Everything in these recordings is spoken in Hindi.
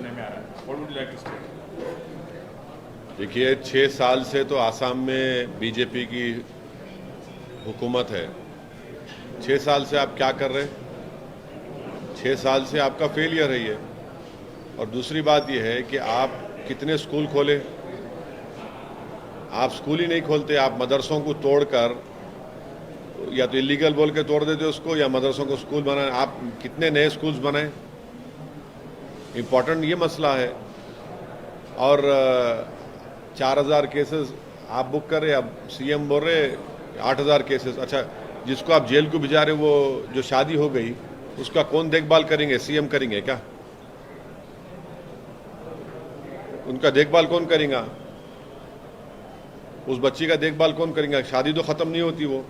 सुनने में आ रहा है. What would you like to say? देखिए 6 साल से तो आसाम में बीजेपी की हुकूमत है. 6 साल से आप क्या कर रहे हैं? 6 साल से आपका फेलियर है ये. और दूसरी बात ये है कि आप कितने स्कूल खोले? आप स्कूल ही नहीं खोलते. आप मदरसों को तोड़कर या तो इलीगल बोल के तोड़ देते उसको, या मदरसों को स्कूल बनाए. आप कितने नए स्कूल्स बनाए? इम्पोर्टेंट ये मसला है. और 4000 केसेस आप बुक कर रहे. अब सीएम बोल रहे 8000 केसेस. अच्छा, जिसको आप जेल को भिजा रहे, वो जो शादी हो गई उसका कौन देखभाल करेंगे? सीएम करेंगे क्या? उनका देखभाल कौन करेगा? उस बच्ची का देखभाल कौन करेगा? शादी तो खत्म नहीं होती, वो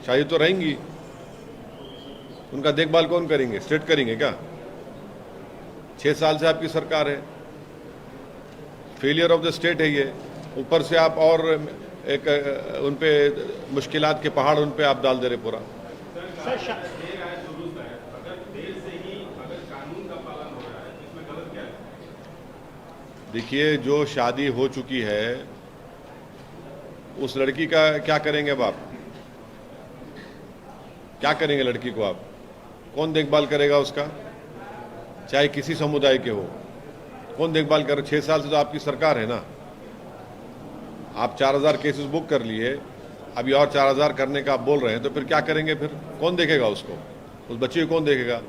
शादी तो रहेंगी. उनका देखभाल कौन करेंगे? स्टेट करेंगे क्या? 6 साल से आपकी सरकार है. फेलियर ऑफ द स्टेट है ये. ऊपर से आप और एक उन पे मुश्किलात के पहाड़ उन पे आप डाल दे रहे पूरा. देखिए, जो शादी हो चुकी है उस लड़की का क्या करेंगे? अब आप क्या करेंगे लड़की को? आप कौन देखभाल करेगा उसका? चाहे किसी समुदाय के हो, कौन देखभाल करे? 6 साल से तो आपकी सरकार है ना. आप 4000 केसेस बुक कर लिए, अभी और 4000 करने का आप बोल रहे हैं, तो फिर क्या करेंगे? फिर कौन देखेगा उसको? उस बच्चे को कौन देखेगा?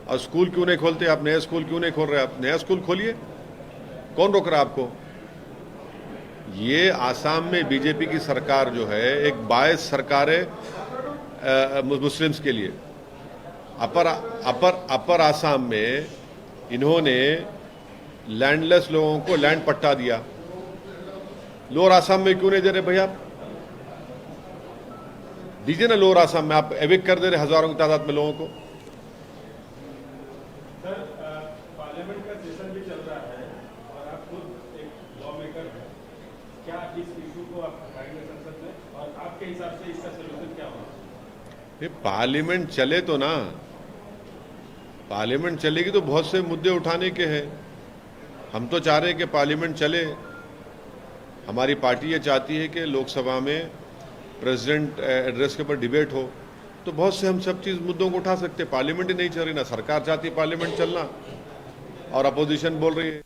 और स्कूल क्यों नहीं खोलते आप? नए स्कूल क्यों नहीं खोल रहे आप? नया स्कूल खोलिए. कौन रोक रहा है आपको? ये आसाम में बीजेपी की सरकार जो है एक बायस सरकार है मुस्लिम्स के लिए. अपर आसाम में इन्होंने लैंडलेस लोगों को लैंड पट्टा दिया. लोअर आसाम में क्यों नहीं दे रहे भैया? आप दीजिए ना. लोअर आसाम में आप एविक्ट कर दे रहे हजारों की तादाद में लोगों को. सर, पार्लियामेंट का सेशन भी चल रहा है और आप खुद एक लॉ मेकर हैं. क्या इस इशू को आप उठाएंगे संसद में, और आपके हिसाब से इसका सोल्यूशन क्या होगा? पार्लियामेंट चले तो ना. पार्लियामेंट चलेगी तो बहुत से मुद्दे उठाने के हैं. हम तो चाह रहे हैं कि पार्लियामेंट चले. हमारी पार्टी ये चाहती है कि लोकसभा में प्रेसिडेंट एड्रेस के ऊपर डिबेट हो, तो बहुत से हम सब चीज़ मुद्दों को उठा सकते. पार्लियामेंट ही नहीं चल रही ना. सरकार चाहती है पार्लियामेंट चलना और अपोजिशन बोल रही है.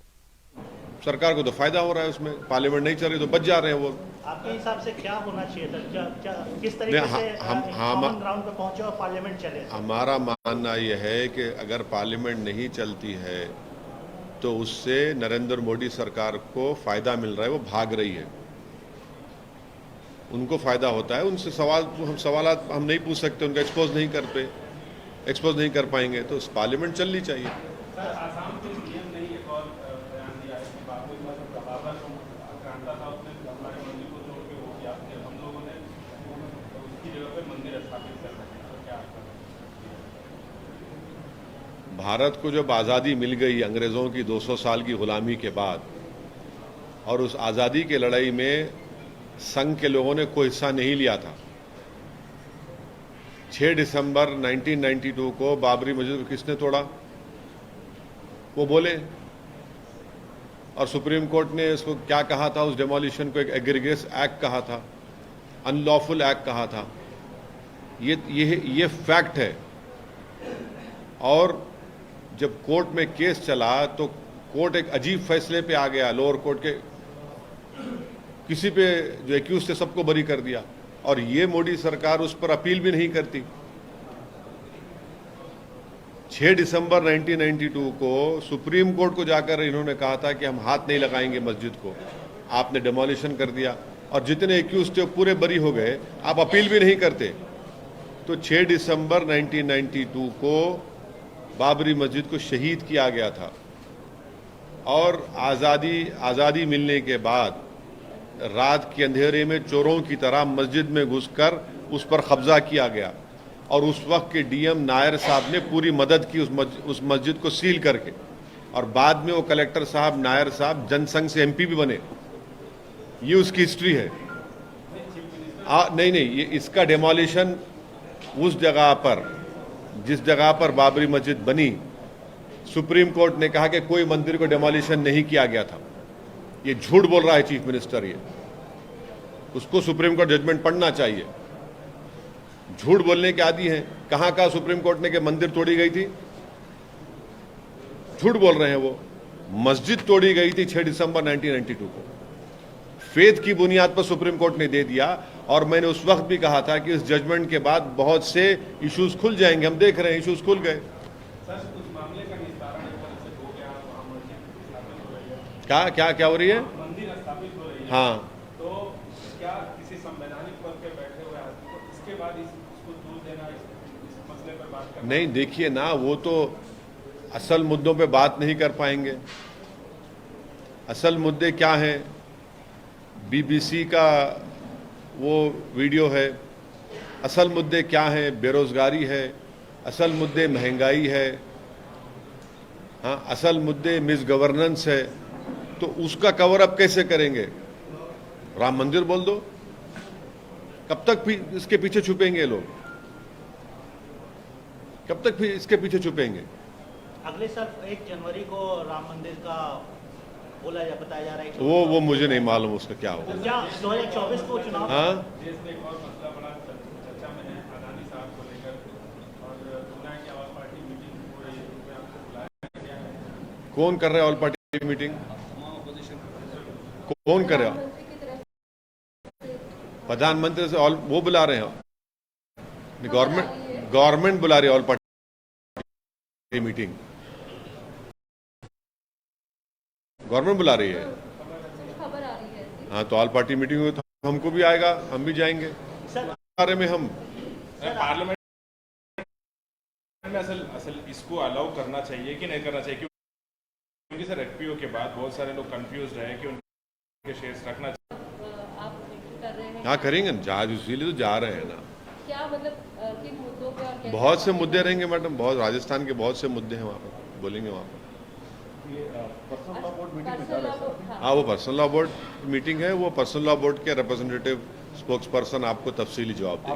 सरकार को तो फायदा हो रहा है उसमें. पार्लियामेंट नहीं चल रही तो बच जा रहे हैं वो. आपके हिसाब से क्या होना चाहिए था? क्या किस तरीके से कॉमन ग्राउंड पे पहुंचे और पार्लियामेंट चले? हमारा मानना यह है कि अगर पार्लियामेंट नहीं चलती है तो उससे नरेंद्र मोदी सरकार को फायदा मिल रहा है. वो भाग रही है, उनको फायदा होता है. उनसे सवालात हम नहीं पूछ सकते, उनका एक्सपोज नहीं कर पाएंगे. तो पार्लियामेंट चलनी चाहिए. सर, आसाम के सीएम ने एक और बयान दिया है कि बाबू बाबा जो आक्रांता था उसने हमारे मंदिर को तोड़ के वो किया. हम लोगों ने उसकी जगह पे मंदिर स्थापित कर रहे हैं. तो क्या आपका? भारत को जब आज़ादी मिल गई अंग्रेज़ों की 200 साल की गुलामी के बाद, और उस आज़ादी की लड़ाई में संघ के लोगों ने कोई हिस्सा नहीं लिया था. 6 दिसंबर 1992 को बाबरी मस्जिद को किसने तोड़ा? वो बोले. और सुप्रीम कोर्ट ने इसको क्या कहा था? उस डेमोलिशन को एक एग्रीगेस एक्ट कहा था, अनलॉफुल एक्ट कहा था. ये फैक्ट है. और जब कोर्ट में केस चला तो कोर्ट एक अजीब फैसले पे आ गया. लोअर कोर्ट के किसी पे जो एक्यूज थे सबको बरी कर दिया. और ये मोदी सरकार उस पर अपील भी नहीं करती. 6 दिसंबर 1992 को सुप्रीम कोर्ट को जाकर इन्होंने कहा था कि हम हाथ नहीं लगाएंगे मस्जिद को. आपने डेमोलिशन कर दिया और जितने एक्यूज थे पूरे बरी हो गए. आप अपील भी नहीं करते. तो 6 दिसंबर 1992 को बाबरी मस्जिद को शहीद किया गया था. और आज़ादी मिलने के बाद रात के अंधेरे में चोरों की तरह मस्जिद में घुसकर उस पर कब्जा किया गया. और उस वक्त के डीएम नायर साहब ने पूरी मदद की उस मस्जिद को सील करके. और बाद में वो कलेक्टर साहब नायर साहब जनसंघ से एमपी भी बने. ये उसकी हिस्ट्री है. नहीं, ये इसका डेमोलिशन उस जगह पर जिस जगह पर बाबरी मस्जिद बनी सुप्रीम कोर्ट ने कहा कि कोई मंदिर को डिमोलिशन नहीं किया गया था। ये झूठ बोल रहा है चीफ मिनिस्टर। ये उसको सुप्रीम कोर्ट जजमेंट पढ़ना चाहिए। झूठ बोलने के आदी हैं। कहां कहा सुप्रीम कोर्ट ने कि मंदिर तोड़ी गई थी? झूठ बोल रहे हैं वो। मस्जिद तोड़ी गई थी 6 दिसंबर 1992 को। फेथ की बुनियाद पर सुप्रीम कोर्ट ने दे दिया, और मैंने उस वक्त भी कहा था कि इस जजमेंट के बाद बहुत से इश्यूज खुल जाएंगे। हम देख रहे हैं इश्यूज खुल गए। क्या हो रही है? मंदिर स्थापित हो रही है। हाँ, तो क्या किसी संवैधानिक पद पे बैठे हुए आदमी को इसके बाद इसको दूर देना, इस मसले पर बात करना? नहीं, देखिए ना, वो तो असल मुद्दों पे बात नहीं कर पाएंगे। असल मुद्दे क्या हैं? बीबीसी का वो वीडियो है। असल मुद्दे क्या हैं? बेरोजगारी है। असल मुद्दे महंगाई है। हाँ, असल मुद्दे मिस गवर्नेंस है। तो उसका कवर अप कैसे करेंगे? राम मंदिर बोल दो। कब तक भी इसके पीछे छुपेंगे लोग? कब तक भी इसके पीछे छुपेंगे? अगले साल 1 जनवरी को राम मंदिर का बताया जा रहा है। वो मुझे नहीं मालूम उसका क्या होगा। क्या 2024 को चुनाव? हाँ, देश में एक और मसला बड़ा चर्चा में है, अदानी साहब को लेकर, और दुनिया की आवाज पार्टी मीटिंग हो रही है, उसमें आपको बुलाया गया है। कौन कर रहा है ऑल पार्टी मीटिंग? कौन कर रहा है? प्रधानमंत्री से ऑल वो बुला रहे हैं। गवर्नमेंट बुला रही है ऑल पार्टी मीटिंग। गवर्नमेंट बुला रही है। खबर आ रही है ऐसी। हाँ, तो ऑल पार्टी मीटिंग हुई तो हमको भी आएगा, हम भी जाएंगे। सर, बारे में हम पार्लियामेंट में असल इसको अलाउ करना चाहिए कि नहीं करना चाहिए? क्योंकि सर एफपीओ के बाद बहुत सारे लोग कंफ्यूज रहे कि उनके शेयर्स रखना चाहिए। आप मीटिंग कर रहे हैं? हाँ, करेंगे ना, जहाज इसीलिए तो जा रहे हैं ना। क्या मतलब किन मुद्दों पे और कैसे? बहुत से मुद्दे रहेंगे मैडम, बहुत राजस्थान के बहुत से मुद्दे हैं वहाँ पर, बोलेंगे वहाँ पर। पर्सनल लॉ बोर्ड, हाँ, वो पर्सनल लॉ बोर्ड मीटिंग है। वो पर्सनल लॉ बोर्ड के रिप्रेजेंटेटिव स्पोक्स पर्सन आपको तफसीली जवाब देंगे।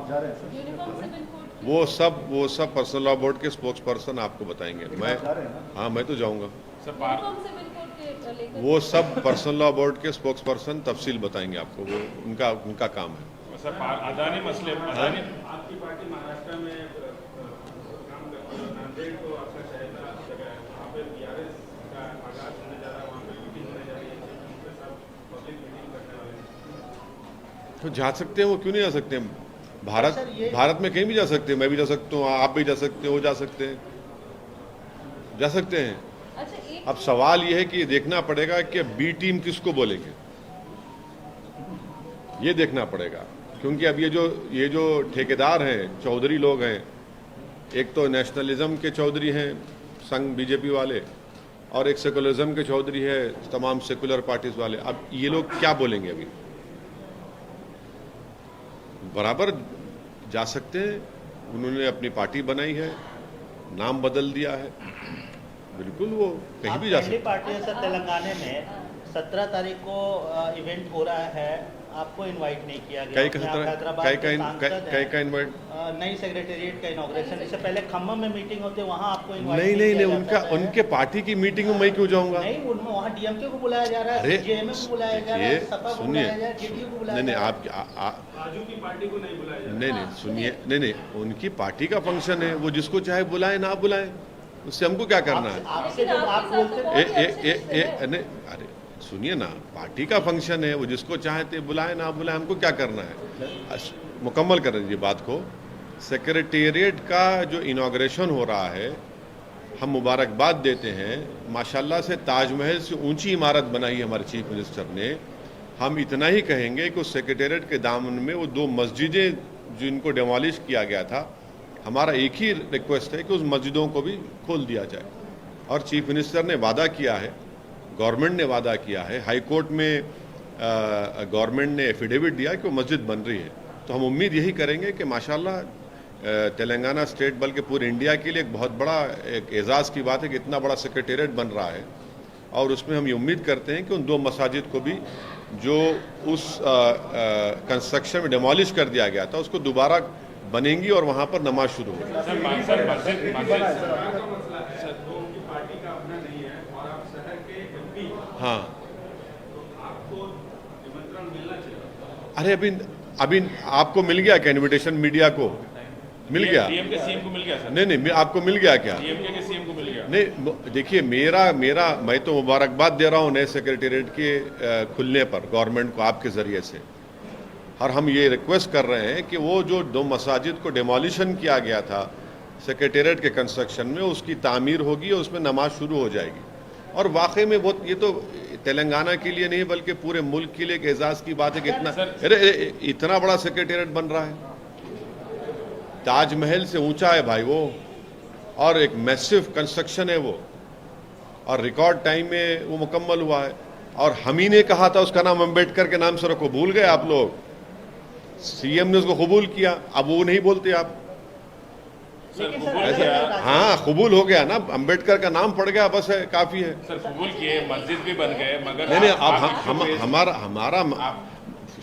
यूनिफॉर्म सिविल कोड की वो सब पर्सनल लॉ बोर्ड के स्पोक्स पर्सन आपको बताएंगे। मैं तो जाऊँगा। यूनिफॉर्म सिविल कोड के लेकर वो सब पर्सनल लॉ बोर्ड के स्पोक्स पर्सन तफसील बताएंगे आपको। वो उनका काम है। सर अदानी मसले, अदानी आपकी पार्टी महाराष्ट्र में काम करती है, नांदेड़ को आपका शहर जगह है, वहाँ पे बीआरएस का आगाज होने जा रहा है, वहाँ पे मीटिंग होने जा रही है, उनके साथ पब्लिक मीटिंग करने वाले हैं। तो जा सकते हैं, वो क्यों नहीं जा सकते हैं? भारत में कहीं भी जा सकते हैं। मैं भी जा सकता हूँ, आप भी जा सकते हो, वो जा सकते हैं, जा सकते हैं। अच्छा, एक अब सवाल ये है कि ये देखना पड़ेगा कि बी टीम किसको बोलेंगे, ये देखना पड़ेगा। क्योंकि अब ये जो ठेकेदार हैं, चौधरी लोग हैं, एक तो नेशनलिज्म के चौधरी हैं संघ बीजेपी वाले, और एक सेकुलरिज्म के चौधरी है तमाम सेकुलर पार्टीज वाले। अब ये लोग क्या बोलेंगे? अभी बराबर जा सकते हैं। उन्होंने अपनी पार्टी बनाई है, नाम बदल दिया है, बिल्कुल वो कहीं भी जा सकते। पार्टी है सर। तेलंगाना में 17 तारीख को इवेंट हो रहा है, आपको इनवाइट नहीं किया गया। का इनवाइट? नई सेक्रेटेरिएट का इनॉग्रेशन, इससे पहले खम्मम में मीटिंग होते, वहाँ आपको इनवाइट नहीं, उनके पार्टी की मीटिंग में मैं क्यों जाऊंगा? नहीं, वहाँ डीएमके को बुलाया जा रहा है, जेएमएम को बुलाया जा रहा है, सपा को बुलाया जा रहा है, जेडीयू को बुलाया जा रहा है। राजू की पार्टी को नहीं बुलाया जा रहा। नहीं, सुनिए, नहीं, उनकी पार्टी का फंक्शन है, वो जिसको चाहे बुलाए ना बुलाए, उससे हमको क्या करना है? आपसे जब आप बोलते नहीं, अरे सुनिए ना, पार्टी का फंक्शन है, वो जिसको चाहते बुलाए ना बुलाए, हमको क्या करना है? मुकम्मल कर दीजिए बात को। सेक्रेटेरिएट का जो इनॉग्रेशन हो रहा है, हम मुबारकबाद देते हैं। माशाल्लाह से ताजमहल से ऊंची इमारत बनाई हमारे चीफ मिनिस्टर ने। हम इतना ही कहेंगे कि उस सेक्रेटेरिएट के दामन में वो 2 मस्जिदें जिनको डिमोलिश किया गया था, हमारा एक ही रिक्वेस्ट है कि उस मस्जिदों को भी खोल दिया जाए। और चीफ मिनिस्टर ने वादा किया है, गवर्नमेंट ने वादा किया है, हाई कोर्ट में गवर्नमेंट ने एफिडेविट दिया कि वो मस्जिद बन रही है। तो हम उम्मीद यही करेंगे कि माशाल्लाह तेलंगाना स्टेट बल्कि पूरे इंडिया के लिए एक बहुत बड़ा एक एजाज़ की बात है कि इतना बड़ा सेक्रेटेरिएट बन रहा है। और उसमें हम ये उम्मीद करते हैं कि उन 2 मसाजिद को भी जो उस कंस्ट्रक्शन में डिमोलिश कर दिया गया था, उसको दोबारा बनेंगी और वहाँ पर नमाज शुरू होगी। सर, हाँ, आपको निमंत्रण मिलना चाहिए। अरे अभी आपको मिल गया क्या इनविटेशन मीडिया को? मिल गया? डीएम के सीएम को मिल गया सर। नहीं, आपको मिल गया क्या? डीएमके के सीएम को मिल गया। नहीं, देखिए मेरा मैं तो मुबारकबाद दे रहा हूँ नए सेक्रेटेरिएट के खुलने पर गवर्नमेंट को आपके ज़रिए से, और हम ये रिक्वेस्ट कर रहे हैं कि वो जो 2 मसाजिद को डेमोलिशन किया गया था सेक्रेटेरिएट के कंस्ट्रक्शन में, उसकी तामीर होगी और उसमें नमाज शुरू हो जाएगी। और वाकई में बहुत, ये तो तेलंगाना के लिए नहीं बल्कि पूरे मुल्क के लिए एक एजाज़ की बात है कि इतना बड़ा सेक्रेटेरिएट बन रहा है। ताजमहल से ऊंचा है भाई वो, और एक मैसिव कंस्ट्रक्शन है वो, और रिकॉर्ड टाइम में वो मुकम्मल हुआ है। और हम ही ने कहा था उसका नाम अम्बेडकर के नाम से रखो, भूल गए आप लोग? सीएम ने उसको कबूल किया, अब वो नहीं बोलते आप। लेकिन सर, कबूल किया। हाँ, कबूल हो गया ना, अम्बेडकर का नाम पड़ गया, बस है, काफी है। सर कबूल किए, मस्जिद भी बन गए, मगर नहीं, अब आप हमारा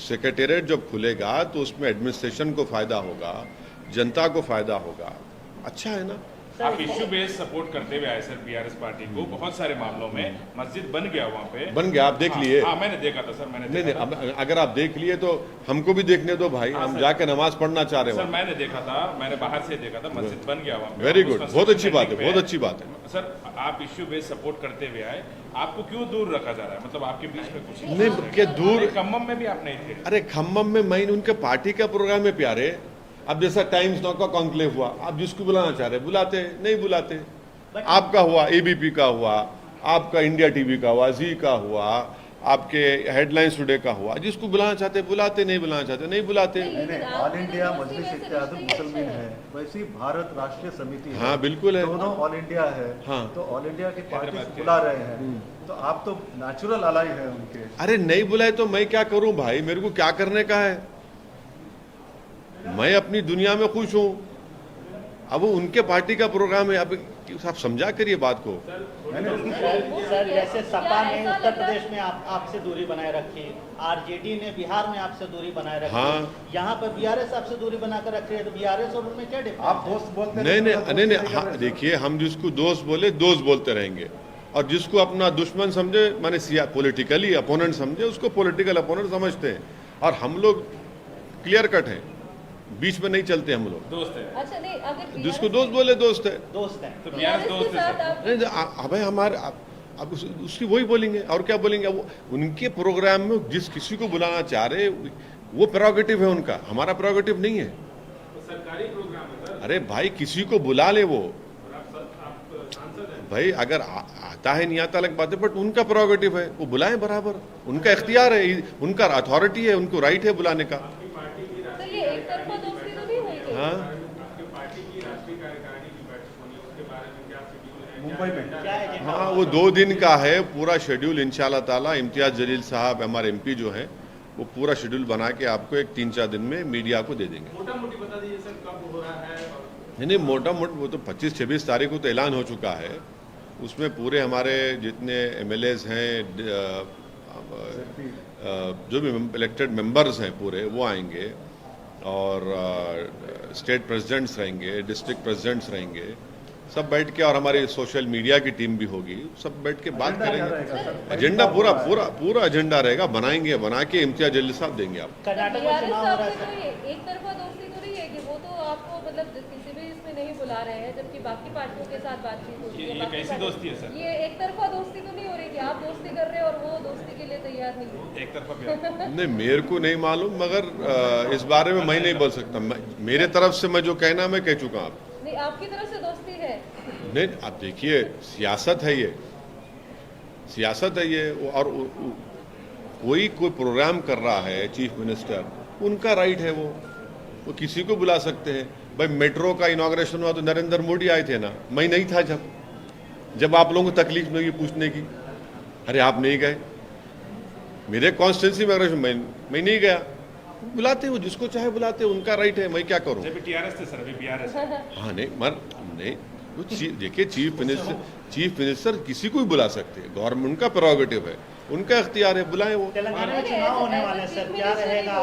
सेक्रेटेरिएट जब खुलेगा तो उसमें एडमिनिस्ट्रेशन को फायदा होगा, जनता को फायदा होगा, अच्छा है ना। आप इश्यू बेस्ड सपोर्ट करते हुए आए सर बीआरएस पार्टी को बहुत सारे मामलों में। मस्जिद बन गया वहाँ पे, बन गया, आप देख लिए? हाँ, मैंने देखा था सर, मैंने नहीं, देखा था। अब अगर आप देख लिए तो हमको भी देखने दो भाई, हम जाके नमाज पढ़ना चाह रहे सर हैं। मैंने देखा था, मैंने बाहर से देखा था, मस्जिद बन गया वहाँ पे। वेरी उस गुड, construction बहुत अच्छी बात है, पे बहुत अच्छी बात है। सर आप इश्यू बेस्ड सपोर्ट करते हुए आए, आपको क्यों दूर रखा जा रहा है? मतलब आपके बीच में कुछ नहीं, क्या दूर? खम्मम में भी आप नहीं थे। अरे खम्मम में मैं उनके पार्टी का प्रोग्राम है प्यारे। अब जैसा टाइम्स नाउ का कॉन्क्लेव हुआ, आप जिसको बुलाना चाह रहे बुलाते, नहीं बुलाते। आपका हुआ, एबीपी का हुआ, आपका इंडिया टीवी का हुआ, जी का हुआ, आपके हेडलाइंस टुडे का हुआ, जिसको बुलाना चाहते बुलाते, नहीं बुलाना चाहते नहीं बुलाते। ऑल इंडिया मजलिस इत्तेहादुल मुसलमीन है, वैसी भारत राष्ट्रीय समिति है। हाँ, बिल्कुल है। दोनों ऑल इंडिया है। हाँ। तो ऑल इंडिया की पार्टी बुला रहे हैं, तो आप तो नेचुरल अलाई है उनके। अरे नहीं बुलाए तो मैं क्या करूं भाई, मेरे को क्या करने का है? मैं अपनी दुनिया में खुश हूं। अब वो उनके पार्टी का प्रोग्राम है, आप समझा करिए बात को। सर जैसे सपा ने उत्तर प्रदेश में आपसे दूरी बनाए रखी, आरजेडी ने बिहार में आपसे दूरी बनाए रखी, हाँ। यहाँ पर बीआरएस आपसे दूरी बनाकर रख रही है, तो बीआरएस और उनमें क्या डिफरेंस? आप दोस्त बोलते हैं, नहीं, हाँ, देखिए हम जिसको दोस्त बोले दोस्त बोलते रहेंगे, और जिसको अपना दुश्मन समझे, माने पॉलिटिकली अपोनेंट समझे, उसको पॉलिटिकल अपोनेंट समझते हैं। और हम लोग क्लियर कट हैं, बीच में नहीं चलते हम लोग। दोस्त है। अच्छा नहीं, अगर जिसको दोस्त बोले दोस्त है। दोस्त हैं। तो बीआरएस दोस्त है सर। नहीं, अबे हमारे अब उसकी वही बोलेंगे, और क्या बोलेंगे? वो उनके प्रोग्राम में जिस किसी को बुलाना चाह रहे, वो प्रेरोगेटिव है उनका, हमारा प्रेरोगेटिव नहीं है। सरकारी प्रोग्राम है सर। अरे भाई किसी को बुला ले वो, आप सांसद हैं। भाई अगर आता है नहीं आता अलग बात है, बट उनका प्रेरोगेटिव है, वो बुलाएं बराबर, उनका इख्तियार है, उनका अथॉरिटी है, उनको राइट है बुलाने का। सर ये एक तरफा दोस्ती तो नहीं हुई? हाँ, आपके पार्टी की राष्ट्रीय कार्यकारिणी की बैठक होनी है, उसके बारे में क्या शेड्यूल है? मुंबई में क्या एजेंडा? हाँ, वो 2 दिन का है पूरा शेड्यूल। इंशाल्लाह ताला इम्तियाज जलील साहब हमारे एमपी जो हैं, वो पूरा शेड्यूल बना के आपको एक 3-4 दिन में मीडिया को दे देंगे। मोटा मोटी बता दीजिए सर कब हो रहा है? और नहीं, मोटा मोटा वो तो 25-26 तारीख को तो ऐलान हो चुका है। उसमें पूरे हमारे जितने एमएलएज हैं, जो भी इलेक्टेड मेंबर्स हैं पूरे, वो आएंगे, और स्टेट प्रेसिडेंट्स रहेंगे, डिस्ट्रिक्ट प्रेसिडेंट्स रहेंगे, सब बैठ के, और हमारी सोशल मीडिया की टीम भी होगी, सब बैठ के बात करेंगे। एजेंडा पूरा एजेंडा रहेगा, बनाएंगे, बना के इम्तियाज जलील साहब देंगे आप। कर्नाटक में बीआरएस चुनाव हो रहा साहब है से तो एक तरफा दोस्ती तो नहीं है कि वो तो आपको मतलब किसी भी इसमें नहीं बुला रहे हैं, जबकि बाकी पार्टियों के साथ बातचीत होती है। ये बाकी कैसी पार्टी- दोस्ती है सर? ये एक तरफा दोस्ती तो नहीं हो रही कि आप दोस्ती कर रहे हैं और वो दोस्ती के लिए तैयार नहीं है? एक तरफा प्यार। नहीं, मेरे को नहीं मालूम, मगर इस बारे में मैं नहीं बोल सकता। मेरे तरफ से मैं जो कहना मैं कह चुका हूँ। नहीं, आपकी तरफ से दोस्ती है? नहीं, आप देखिए, सियासत है ये, सियासत है ये। और कोई प्रोग्राम कर रहा है चीफ मिनिस्टर, उनका राइट है, वो किसी को बुला सकते हैं। भाई मेट्रो का इनॉग्रेशन हुआ तो नरेंद्र मोदी आए थे ना, मैं नहीं था जब आप लोगों को तकलीफ नहीं पूछने की। अरे आप नहीं गए मेरे कॉन्स्टिट्यूंसी में, अगर मैं नहीं गया, बुलाते हो जिसको चाहे बुलाते, उनका राइट है, मैं क्या करूं? जब टीआरएस थे सर, अभी बीआरएस है। हाँ, नहीं, देखिए चीफ मिनिस्टर किसी को भी बुला सकते हैं, गवर्नमेंट का प्रेरोगेटिव है। उनका इख्तियार है, बुलाएं वो। तेलंगाना में चुनाव होने वाले हैं सर, क्या रहेगा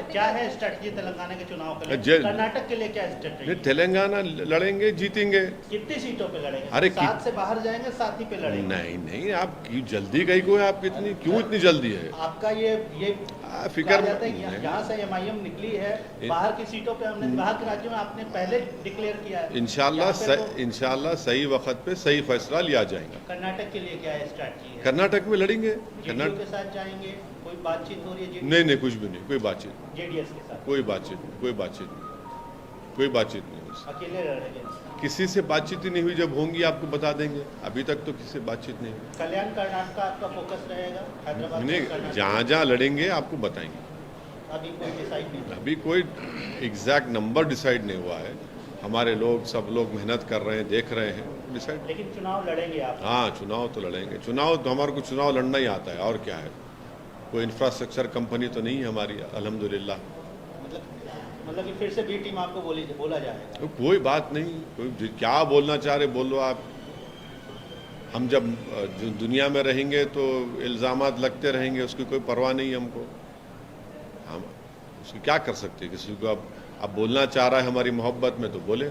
क्या है स्ट्रेटजी तेलंगाना के चुनाव के लिए? कर्नाटक के लिए क्या स्ट्रेटजी? तेलंगाना लड़ेंगे, जीतेंगे। कितनी सीटों पे लड़ेंगे? अरे 7 से बाहर जाएंगे, 7 ही पे लड़ेंगे? नहीं नहीं, आप जल्दी कहीं को है, आप कितनी क्यों इतनी जल्दी है? आपका ये फिक्र जाता है कि यहाँ से एमआईएम निकली है, बाहर की सीटों पे हमने, बाहर के राज्यों में आपने पहले डिक्लेयर किया है। इंशाल्लाह सही वक्त पे सही फैसला लिया जाएगा। कर्नाटक के लिए क्या है स्ट्रेटजी है? कर्नाटक में लड़ेंगे, जेडीयू के साथ जाएंगे, कोई बातचीत हो रही है? नहीं, कुछ भी नहीं, कोई बातचीत, जेडीएस के साथ कोई बातचीत नहीं उससे। अकेले लड़ेंगे? किसी से बातचीत ही नहीं हुई, जब होंगी आपको बता देंगे। अभी तक तो किसी से बातचीत नहीं हुई। कल्याण कर्नाटक का आपका फोकस रहेगा? हैदराबाद नहीं, जहाँ लड़ेंगे आपको बताएंगे। अभी कोई डिसाइड नहीं? अभी कोई एग्जैक्ट नंबर डिसाइड नहीं हुआ है। हमारे लोग, सब लोग मेहनत कर रहे हैं, देख रहे हैं, डिसाइड। लेकिन चुनाव लड़ेंगे आप? हाँ, चुनाव तो लड़ेंगे। चुनाव तो हमारे को चुनाव लड़ना ही आता है, और क्या है। कोई इंफ्रास्ट्रक्चर कंपनी तो नहीं है हमारी, अल्हम्दुलिल्लाह। मतलब कि फिर से बी टीम आपको बोला जाएगा? तो कोई बात नहीं, कोई क्या बोलना चाह रहे बोलो आप। हम जब दुनिया में रहेंगे तो इल्ज़ामात लगते रहेंगे, उसकी कोई परवाह नहीं है हमको। हम उसको क्या कर सकते हैं? किसी को अब बोलना चाह रहा है हमारी मोहब्बत में तो बोले।